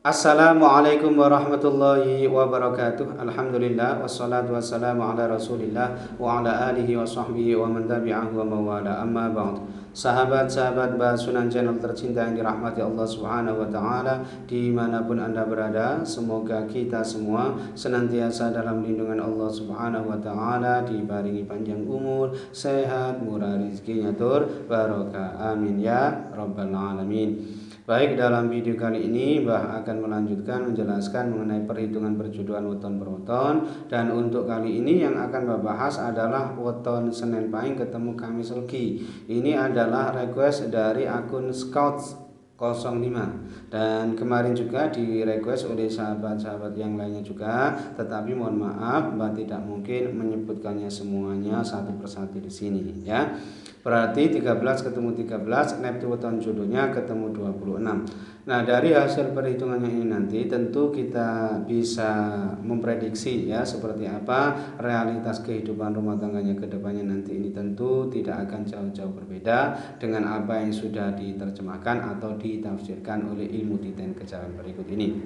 Assalamualaikum warahmatullahi wabarakatuh. Alhamdulillah wassalatu wassalamu ala Rasulillah wa ala alihi wa sahbihi wa man tabi'ahu wa mawala. Amma ba'd. Sahabat-sahabat Basunan Channel tercinta yang dirahmati Allah Subhanahu wa taala dimanapun Anda berada, semoga kita semua senantiasa dalam lindungan Allah Subhanahu wa taala, dibaringi panjang umur, sehat, murah rezekinya tur barokah. Amin ya rabbal alamin. Baik, dalam video kali ini Mbah akan melanjutkan menjelaskan mengenai perhitungan perjodohan weton per weton. Dan untuk kali ini yang akan Mbah bahas adalah weton Senin Pahing ketemu Kamis Legi. Ini adalah request dari akun Scout 05, dan kemarin juga di request oleh sahabat-sahabat yang lainnya juga, tetapi mohon maaf Mbah tidak mungkin menyebutkannya semuanya satu persatu di sini ya. Berarti 13 ketemu 13, neptu weton jodohnya ketemu 26. Nah, dari hasil perhitungannya ini nanti tentu kita bisa memprediksi ya seperti apa realitas kehidupan rumah tangganya ke depannya nanti. Ini tentu tidak akan jauh-jauh berbeda dengan apa yang sudah diterjemahkan atau ditafsirkan oleh ilmu titen kejaran berikut ini.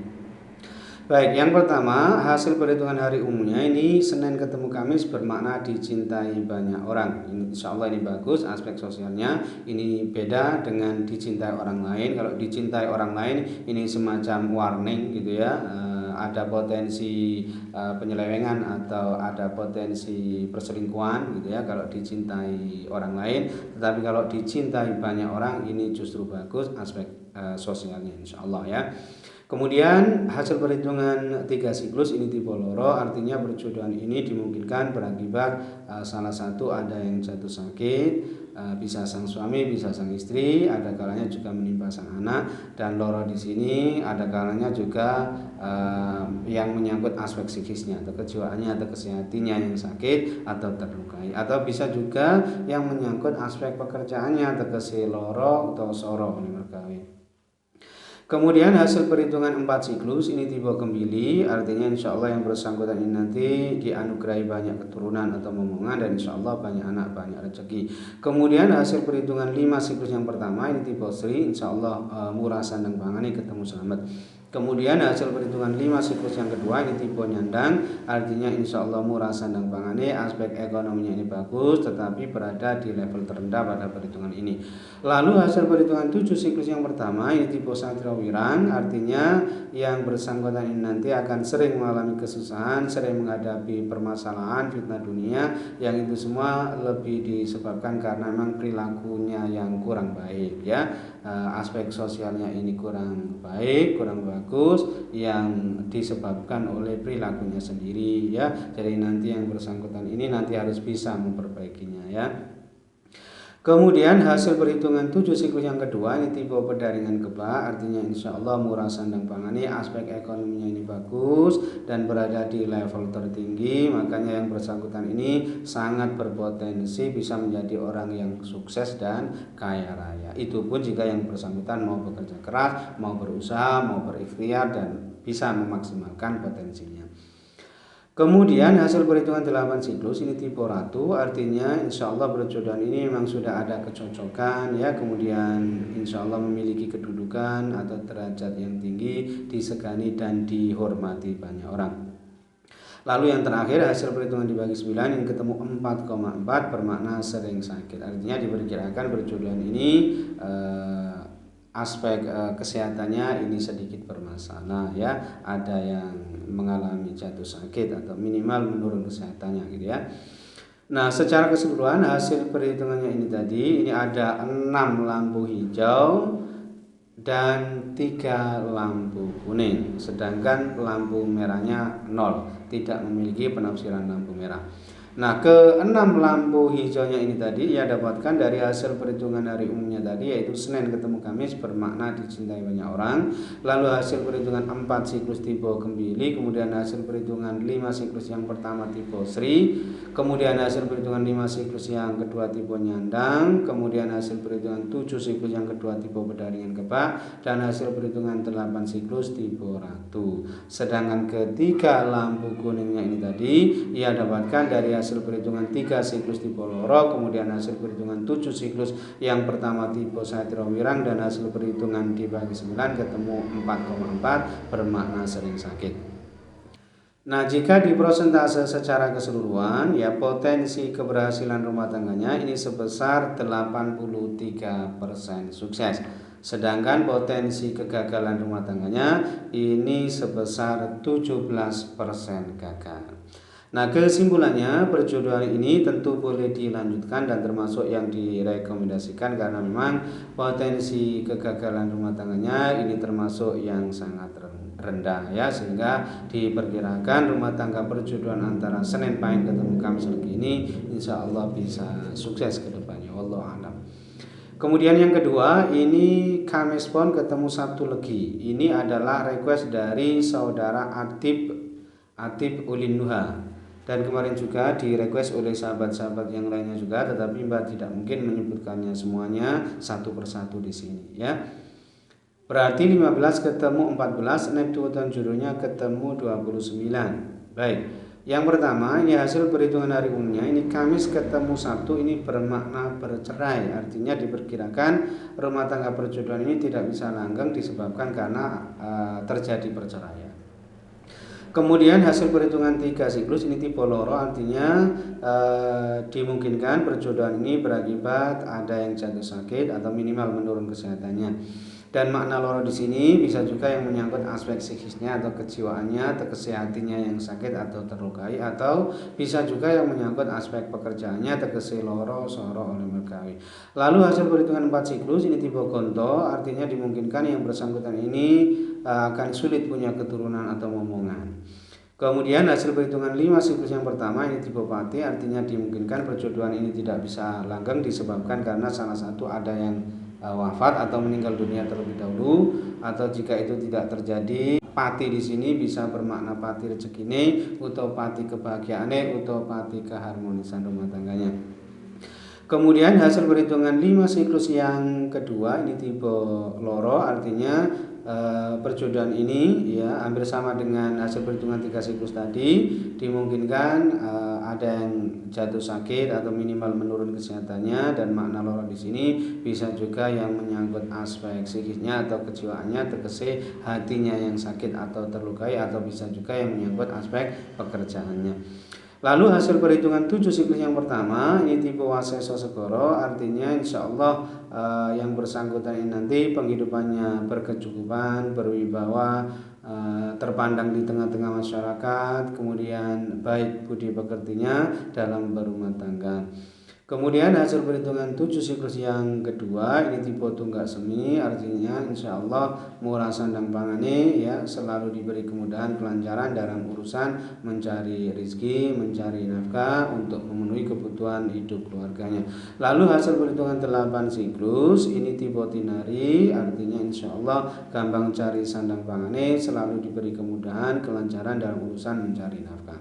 Baik, yang pertama hasil perhitungan hari umumnya ini Senin ketemu Kamis bermakna dicintai banyak orang. Insya Allah ini bagus, aspek sosialnya ini beda dengan dicintai orang lain. Kalau dicintai orang lain ini semacam warning gitu ya, ada potensi penyelewengan atau ada potensi perselingkuhan gitu ya kalau dicintai orang lain. Tetapi kalau dicintai banyak orang ini justru bagus aspek sosialnya insya Allah ya. Kemudian hasil perhitungan 3 siklus ini tipe loro, artinya perjodohan ini dimungkinkan berakibat salah satu ada yang jatuh sakit, bisa sang suami, bisa sang istri, ada kalanya juga menimpa sang anak, dan loro di sini ada kalanya juga yang menyangkut aspek psikisnya atau kejiwaannya atau kesehatannya yang sakit atau terlukai, atau bisa juga yang menyangkut aspek pekerjaannya atau loro atau soro merkawin. Kemudian hasil perhitungan 4 siklus ini tipe kembili, artinya insya Allah yang bersangkutan ini nanti dianugerahi banyak keturunan atau momongan, dan insya Allah banyak anak, banyak rezeki. Kemudian hasil perhitungan 5 siklus yang pertama ini tipe Sri, insya Allah murah sandang pangani ketemu selamat. Kemudian hasil perhitungan 5 siklus yang kedua ini tipe nyandang, artinya insya Allah murah sandang pangani, aspek ekonominya ini bagus tetapi berada di level terendah pada perhitungan ini. Lalu hasil perhitungan 7 siklus yang pertama ini tipe satrawirang, artinya yang bersangkutan ini nanti akan sering mengalami kesusahan, sering menghadapi permasalahan, fitnah dunia, yang itu semua lebih disebabkan karena memang perilakunya yang kurang baik ya. Aspek sosialnya ini kurang baik, kurang bagus, yang disebabkan oleh perilakunya sendiri ya. Jadi nanti yang bersangkutan ini nanti harus bisa memperbaikinya ya. Kemudian hasil perhitungan 7 siklus yang kedua ini tipe pedaringan kebak, artinya insya Allah murah sandang pangani, aspek ekonominya ini bagus dan berada di level tertinggi, makanya yang bersangkutan ini sangat berpotensi bisa menjadi orang yang sukses dan kaya raya. Itu pun jika yang bersangkutan mau bekerja keras, mau berusaha, mau berikhtiar dan bisa memaksimalkan potensinya. Kemudian hasil perhitungan 8 siklus ini tipe ratu, artinya insya Allah perjodohan ini memang sudah ada kecocokan ya, kemudian insya Allah memiliki kedudukan atau derajat yang tinggi, disegani dan dihormati banyak orang. Lalu yang terakhir hasil perhitungan dibagi 9 ini ketemu 4,4 bermakna sering sakit, artinya diperkirakan perjodohan ini aspek kesehatannya ini sedikit bermasalah ya, ada yang mengalami jatuh sakit atau minimal menurun kesehatannya gitu ya. Nah, secara keseluruhan hasil perhitungannya ini tadi ini ada 6 lampu hijau dan 3 lampu kuning, sedangkan lampu merahnya 0, tidak memiliki penafsiran lampu merah. Nah, ke-6 lampu hijaunya ini tadi ia dapatkan dari hasil perhitungan hari umumnya tadi, yaitu Senin ketemu Kamis bermakna dicintai banyak orang. Lalu hasil perhitungan 4 siklus tipe kembili, kemudian hasil perhitungan 5 siklus yang pertama tipe Sri, kemudian hasil perhitungan 5 siklus yang kedua tipe nyandang, kemudian hasil perhitungan 7 siklus yang kedua tipe pedaringan kebak, dan hasil perhitungan 8 siklus tipe ratu. Sedangkan ketiga lampu kuningnya ini tadi ia dapatkan dari hasil hasil perhitungan 3 siklus tipe loro, kemudian hasil perhitungan 7 siklus yang pertama tipe satrawirang, dan hasil perhitungan dibagi 9 ketemu 4,4 bermakna sering sakit. Nah, jika diprosentase secara keseluruhan, ya potensi keberhasilan rumah tangganya ini sebesar 83% sukses. Sedangkan potensi kegagalan rumah tangganya ini sebesar 17% gagal. Nah, kesimpulannya perjodohan ini tentu boleh dilanjutkan dan termasuk yang direkomendasikan karena memang potensi kegagalan rumah tangganya ini termasuk yang sangat rendah ya, sehingga diperkirakan rumah tangga perjodohan antara Senin Pahing ketemu Kamis Legi ini insya Allah bisa sukses ke depannya. Wallahu a'lam. Kemudian yang kedua, ini Kamis Pon ketemu Sabtu Legi. Ini adalah request dari saudara Atib Ulin Nuha. Dan kemarin juga di request oleh sahabat-sahabat yang lainnya juga, tetapi Mbak tidak mungkin menyebutkannya semuanya satu persatu di sini ya. Berarti 15 ketemu 14, Neptu dan jodohnya ketemu 29. Baik. Yang pertama, ini hasil perhitungan hari umumnya, ini Kamis ketemu Sabtu, ini bermakna bercerai. Artinya diperkirakan rumah tangga perjodohan ini tidak bisa langgeng disebabkan karena terjadi perceraian. Kemudian hasil perhitungan 3 siklus ini tipe loro, artinya dimungkinkan perjodohan ini berakibat ada yang jatuh sakit atau minimal menurun kesehatannya. Dan makna loro di sini bisa juga yang menyangkut aspek psikisnya atau kejiwaannya atau kesehatinya yang sakit atau terlukai, atau bisa juga yang menyangkut aspek pekerjaannya tegese loro soro oleh mergawe. Lalu hasil perhitungan 4 siklus ini tipe gonto, artinya dimungkinkan yang bersangkutan ini akan sulit punya keturunan atau momongan. Kemudian hasil perhitungan 5 siklus yang pertama ini tipe pati, artinya dimungkinkan perjodohan ini tidak bisa langgeng disebabkan karena salah satu ada yang wafat atau meninggal dunia terlebih dahulu, atau jika itu tidak terjadi, pati di sini bisa bermakna pati rezekine, atau pati kebahagiaane, atau pati keharmonisan rumah tangganya. Kemudian hasil perhitungan 5 siklus yang kedua ini tipe loro, artinya perjodohan ini ya hampir sama dengan hasil perhitungan 3 siklus tadi, dimungkinkan ada yang jatuh sakit atau minimal menurun kesehatannya, dan makna loro di sini bisa juga yang menyangkut aspek psikisnya atau kejiwaannya tegese hatinya yang sakit atau terlukai, atau bisa juga yang menyangkut aspek pekerjaannya. Lalu hasil perhitungan 7 siklus yang pertama ini tipe waseso segoro, artinya insya Allah yang bersangkutan ini nanti penghidupannya berkecukupan, berwibawa, terpandang di tengah-tengah masyarakat, kemudian baik budi pekertinya dalam berumah tangga. Kemudian hasil perhitungan 7 siklus yang kedua ini tipe tunggak semi, artinya insya Allah murah sandang pangane ya, selalu diberi kemudahan kelancaran dalam urusan mencari rezeki, mencari nafkah untuk memenuhi kebutuhan hidup keluarganya. Lalu hasil perhitungan 8 siklus ini tipe tinari, artinya insya Allah gampang cari sandang pangane, selalu diberi kemudahan kelancaran dalam urusan mencari nafkah.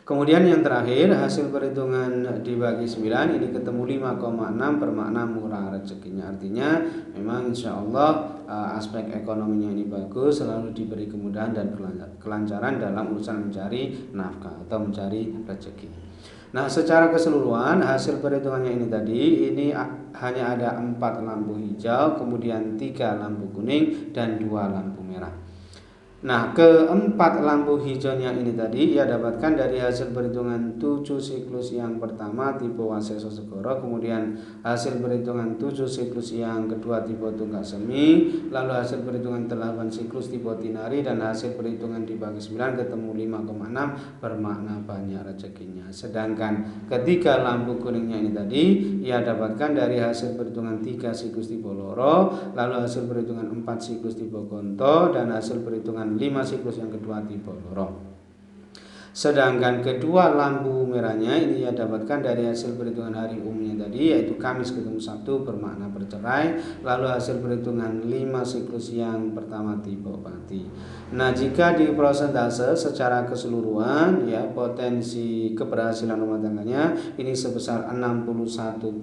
Kemudian yang terakhir hasil perhitungan dibagi 9 ini ketemu 5,6 bermakna murah rezekinya, artinya memang insya Allah aspek ekonominya ini bagus, selalu diberi kemudahan dan kelancaran dalam urusan mencari nafkah atau mencari rezeki. Nah, secara keseluruhan hasil perhitungannya ini tadi ini hanya ada 4 lampu hijau, kemudian 3 lampu kuning dan 2 lampu merah. Nah, keempat lampu hijaunya ini tadi ia dapatkan dari hasil perhitungan 7 siklus yang pertama tipe waseso segoro, kemudian hasil perhitungan 7 siklus yang kedua tipe tunggak semi, lalu hasil perhitungan 8 siklus tipe tinari, dan hasil perhitungan dibagi 9 ketemu 5,6 bermakna banyak rezekinya. Sedangkan ketiga lampu kuningnya ini tadi ia dapatkan dari hasil perhitungan 3 siklus tipe loro, lalu hasil perhitungan 4 siklus tipe gonto, dan hasil perhitungan 5 siklus yang kedua tipe loro. Sedangkan kedua lampu merahnya ini ia dapatkan dari hasil perhitungan hari umumnya tadi, yaitu Kamis ketemu Sabtu bermakna bercerai, lalu hasil perhitungan 5 siklus yang pertama tipe pati. Nah, jika diprosentase secara keseluruhan ya potensi keberhasilan rumah tangganya ini sebesar 61%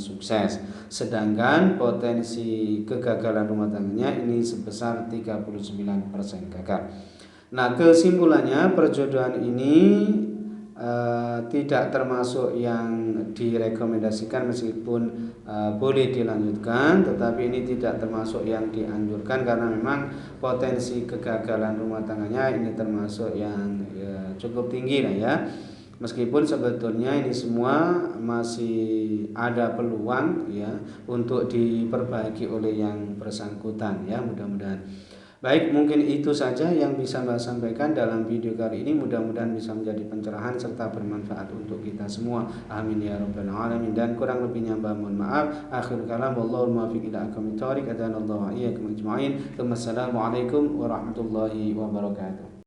sukses, sedangkan potensi kegagalan rumah tangganya ini sebesar 39% gagal. Nah, kesimpulannya perjodohan ini tidak termasuk yang direkomendasikan, meskipun boleh dilanjutkan, tetapi ini tidak termasuk yang dianjurkan karena memang potensi kegagalan rumah tangganya ini termasuk yang ya, cukup tinggi lah ya. Meskipun sebetulnya ini semua masih ada peluang ya untuk diperbaiki oleh yang bersangkutan ya, mudah-mudahan. Baik, mungkin itu saja yang bisa Mbak sampaikan dalam video kali ini. Mudah-mudahan bisa menjadi pencerahan serta bermanfaat untuk kita semua. Amin ya rabbal alamin. Dan kurang lebihnya Mbak mohon maaf. Akhir kalam, wallahul muwaffiq ila aqwamit thoriq. Adanallahu wa iyyakum ajma'in. Wassalamualaikum warahmatullahi wabarakatuh.